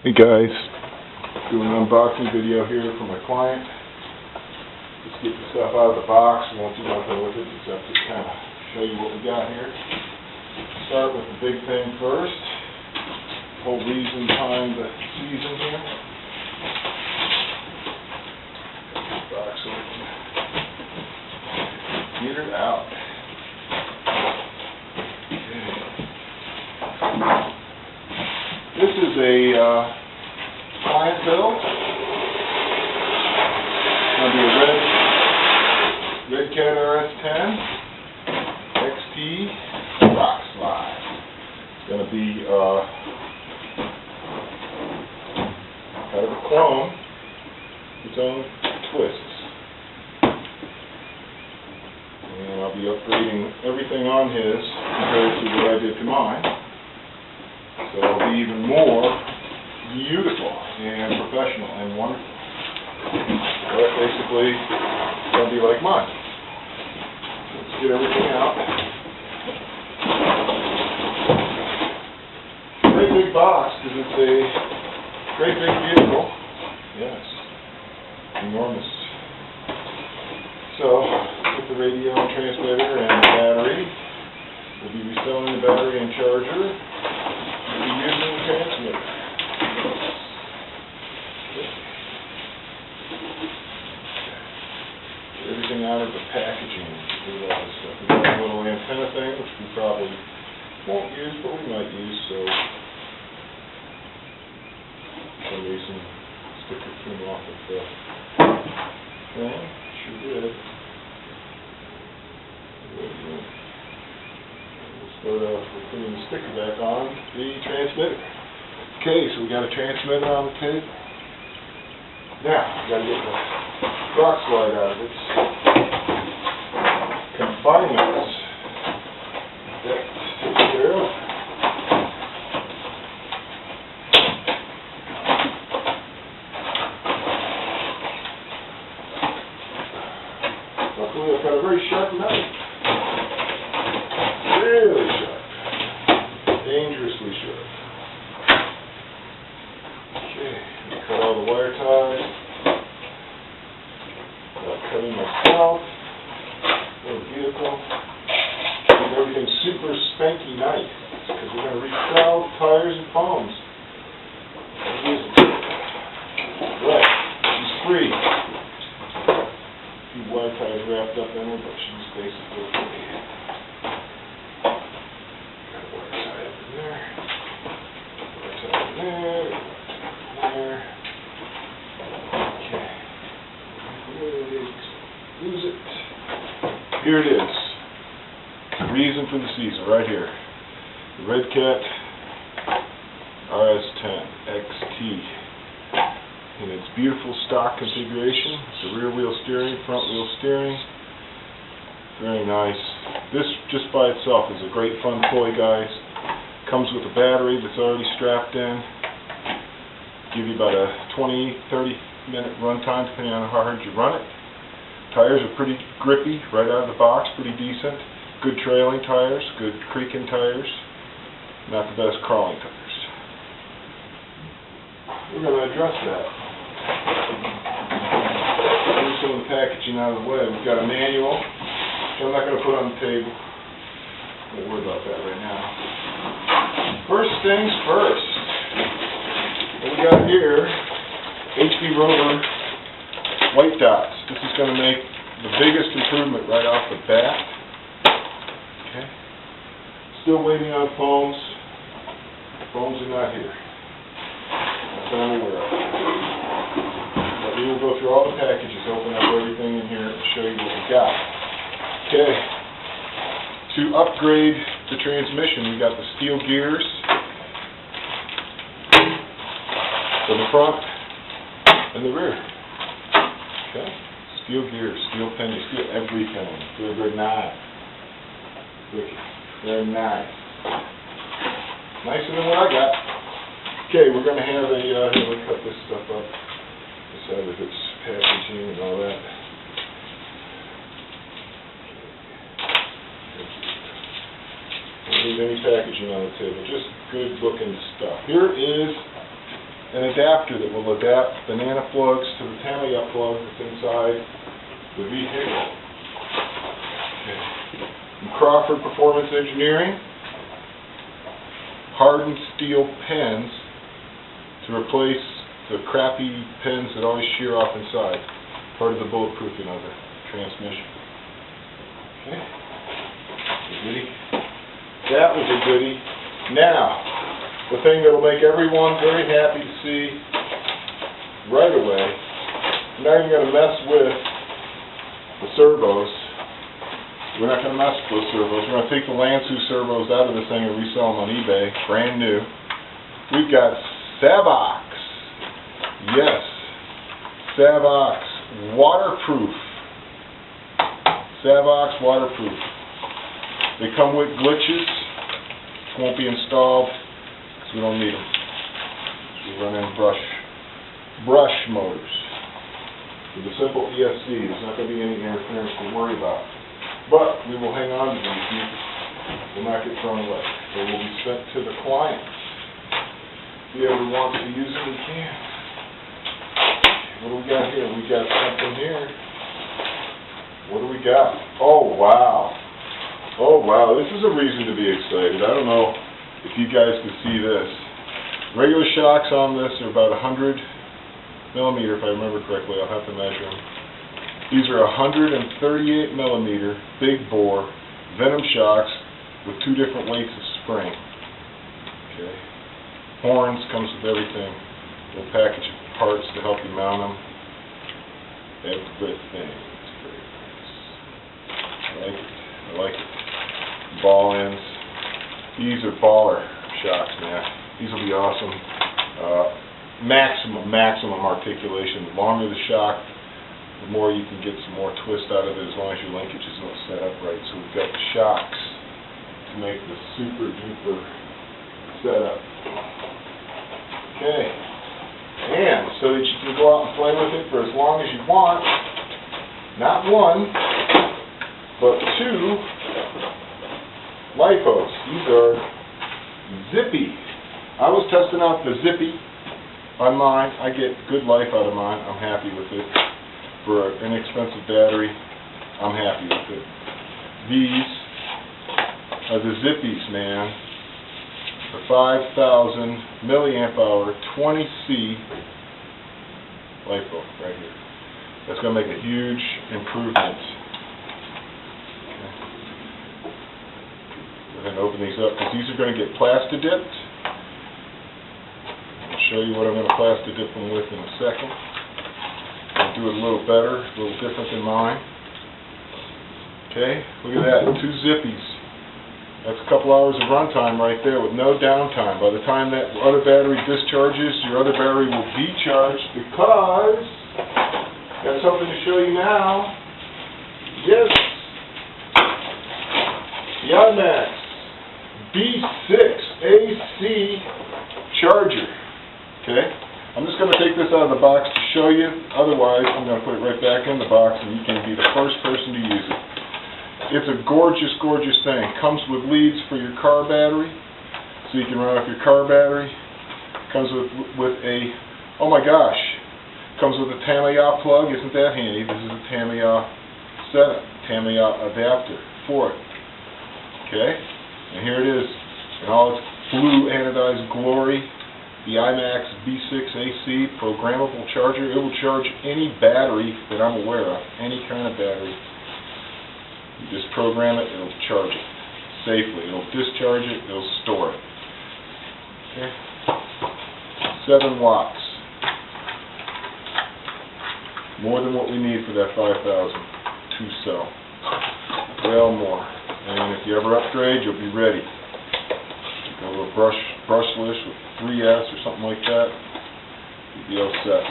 Hey guys, doing an unboxing video here for my client. Just get the stuff out of the box. We won't do nothing with it except to kind of show you what we got here. Start with the big thing first. Whole reason behind the season here. Box open. Get it out. This is a client build. It's going to be a Redcat RS10 XT rock slide. It's going to be kind of a clone, its own twists. And I'll be upgrading everything on his compared to what I did to mine. So it'll be even more beautiful and professional and wonderful. But basically, it's going to be like mine. Let's get everything out. Great big box because it's a great big vehicle. Yes, enormous. So, with the radio and transmitter and the battery, we'll be reselling the battery and charger. We'll be using the transmitter. Get everything out of the packaging. Do all this stuff. We got a little antenna thing, which we probably won't use, but we might use, so for some reason sticker came off of the thing. Sure did. We'll start off with putting the sticker back on the transmitter. Okay, so we got a transmitter on the table. Now, we got to get the rock slide out of its confinements. That's taken care of. Luckily, I've got a very sharp knife. Really sharp. Dangerously sharp. Okay, cut all the wire ties. Not cutting myself. Little vehicle. Keep everything super spanky nice because we're going to resell tires and foams. Right, she's free. A few wire ties wrapped up in her, but she's basically free. Lose it. Here it is. The reason for the season, right here. The Redcat RS10 XT. In its beautiful stock configuration. It's a rear wheel steering, front wheel steering. Very nice. This just by itself is a great fun toy, guys. Comes with a battery that's already strapped in. Give you about a 20-30 minute run time depending on how hard you run it. Tires are pretty grippy right out of the box, pretty decent. Good trailing tires, good creaking tires. Not the best crawling tires. We're going to address that. Move some of the packaging out of the way. We've got a manual, which I'm not going to put on the table. Don't worry about that right now. First things first. What we got here, HB Rover white dots. This is going to make the biggest improvement right off the bat. Okay. Still waiting on foams. Foams are not here. That's what I'm aware of. But we will go through all the packages, open up everything in here, and show you what we got. Okay. To upgrade the transmission, we got the steel gears for the front and the rear. Okay? Steel gears, steel pinions, steel everything. They're very nice. They're nice. Nicer than what I got. Okay, we're going to have a, here, we'll cut this stuff up. Decide if it's packaging and all that. Don't need any packaging on the table, just good looking stuff. Here is an adapter that will adapt banana plugs to the Tamiya plug that's inside the vehicle. Okay. From Crawford Performance Engineering, hardened steel pins to replace the crappy pins that always shear off inside, part of the bulletproofing of the transmission. Okay. A goodie. That was a goodie. Now, the thing that will make everyone very happy to see right away, I'm not even going to mess with the servos. We're not going to mess with those servos. We're going to take the Lansu servos out of this thing and resell them on eBay, brand new. We've got Savox. Yes, Savox waterproof. Savox waterproof. They come with glitches. Won't be installed because we don't need them. We run in brush motors. With a simple ESC, there's not going to be any interference to worry about. But we will hang on to them. Will not get thrown away. They will be sent to the client. If whoever wants to use them, we can. What do we got here? We got something here. What do we got? Oh, wow. Oh, wow. This is a reason to be excited. I don't know if you guys can see this. Regular shocks on this are about 100 millimeter, if I remember correctly. I'll have to measure them. These are 138 millimeter, big bore, Venom shocks with 2 different weights of spring. Okay. Horns, comes with everything. Little package of parts to help you mount them. Everything. It's very nice. I like it. Ball ends. These are baller shocks, man. These will be awesome. Maximum articulation. The longer the shock, the more you can get some more twist out of it, as long as your linkage is all set up right. So we've got the shocks to make the super duper setup. Okay. And so that you can go out and play with it for as long as you want. Not 1, but 2 LiPos. These are Zippy. I was testing out the Zippy on mine. I get good life out of mine. I'm happy with it. For an inexpensive battery, I'm happy with it. These are the Zippies, man. The 5,000 milliamp hour 20C LiPo right here. That's going to make a huge improvement. Okay. Go ahead and open these up because these are going to get plastidiped. I'll show you what I'm going to plastidip them with in a second. I'll do it a little better, a little different than mine. Okay, look at that, 2 Zippies. That's a couple hours of runtime right there with no downtime. By the time that other battery discharges, your other battery will be charged because, got something to show you now. Yes, the IMAX B6 AC charger. Okay, I'm just going to take this out of the box to show you. Otherwise, I'm going to put it right back in the box and you can be the first person to use it. It's a gorgeous, gorgeous thing. Comes with leads for your car battery, so you can run off your car battery. Comes with a, oh my gosh, comes with a Tamiya plug. Isn't that handy? This is a Tamiya setup, Tamiya adapter for it. Okay, and here it is in all its blue anodized glory. The IMAX B6 AC programmable charger. It will charge any battery that I'm aware of, any kind of battery. You just program it, it'll charge it safely. It'll discharge it, it'll store it. Okay. 7 watts. More than what we need for that 5,000 2-cell. Well more. And if you ever upgrade, you'll be ready. Go to a brushless with 3S or something like that. You'll be all set.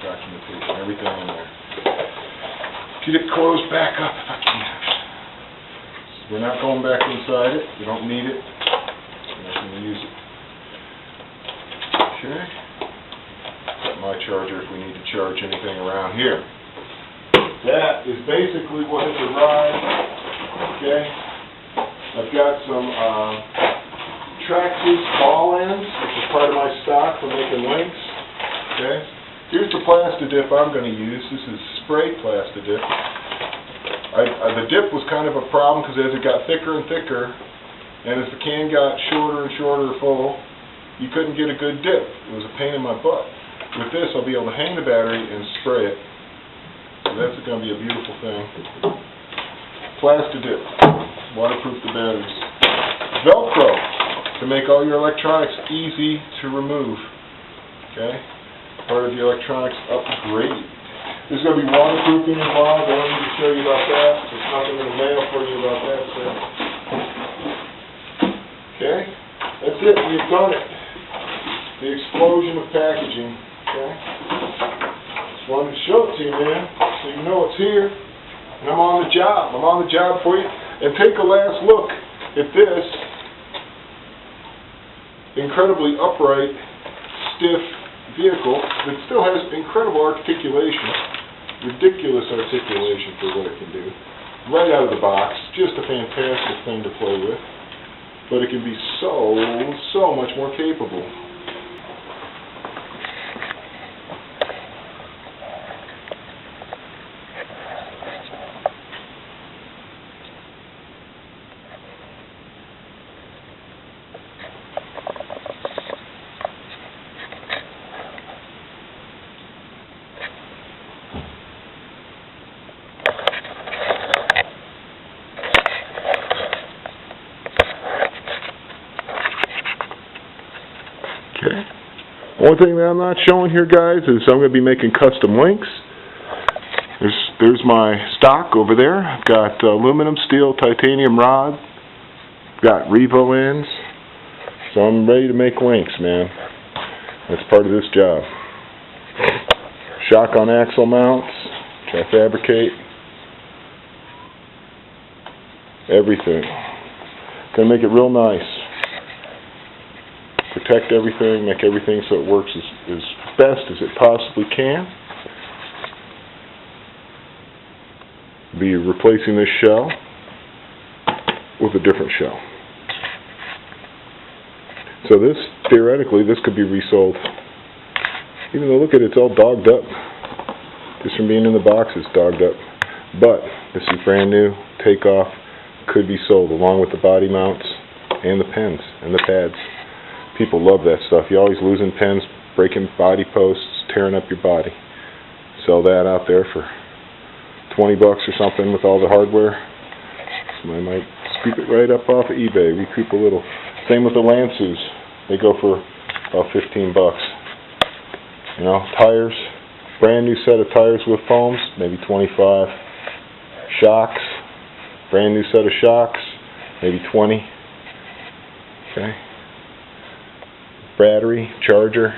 Documentation, everything in there. Get it closed back up if I can. We're not going back inside it. You don't need it. We're not going to use it. Okay. Got my charger if we need to charge anything around here. That is basically what has arrived. Okay. I've got some Traxxas ball ends, which is part of my stock for making links. Okay. Here's the Plastidip I'm going to use. This is spray Plastidip. The dip was kind of a problem because as it got thicker and thicker, and as the can got shorter and shorter full, you couldn't get a good dip. It was a pain in my butt. With this, I'll be able to hang the battery and spray it. So that's going to be a beautiful thing. Plastidip, waterproof the batteries. Velcro, to make all your electronics easy to remove. Okay? Part of the electronics upgrade. There's going to be waterproofing involved. I don't need to show you about that. There's nothing in the mail for you about that, so. Okay? That's it. We've done it. The explosion of packaging. Okay? Just wanted to show it to you, man, so you know it's here. And I'm on the job. I'm on the job for you. And take a last look at this incredibly upright, stiff vehicle that still has incredible articulation, ridiculous articulation for what it can do. Right out of the box, just a fantastic thing to play with. But it can be so much more capable. Okay. One thing that I'm not showing here, guys, is I'm going to be making custom links. There's my stock over there. I've got aluminum, steel, titanium rod. Got Revo ends. So I'm ready to make links, man. That's part of this job. Shock on axle mounts, which I fabricate. Everything. Gonna make it real nice. Protect everything, make everything so it works as best as it possibly can. Be replacing this shell with a different shell. So this, theoretically, this could be resold. Even though, look at it, it's all dogged up. Just from being in the box, it's dogged up. But this is brand new, takeoff, could be sold along with the body mounts and the pins and the pads. People love that stuff. You're always losing pins, breaking body posts, tearing up your body. Sell that out there for $20 or something with all the hardware. Somebody might scoop it right up off of eBay, recoup a little. Same with the Lancews. They go for about $15. You know, tires, brand new set of tires with foams, maybe $25. Shocks, brand new set of shocks, maybe $20. Okay. Battery, charger,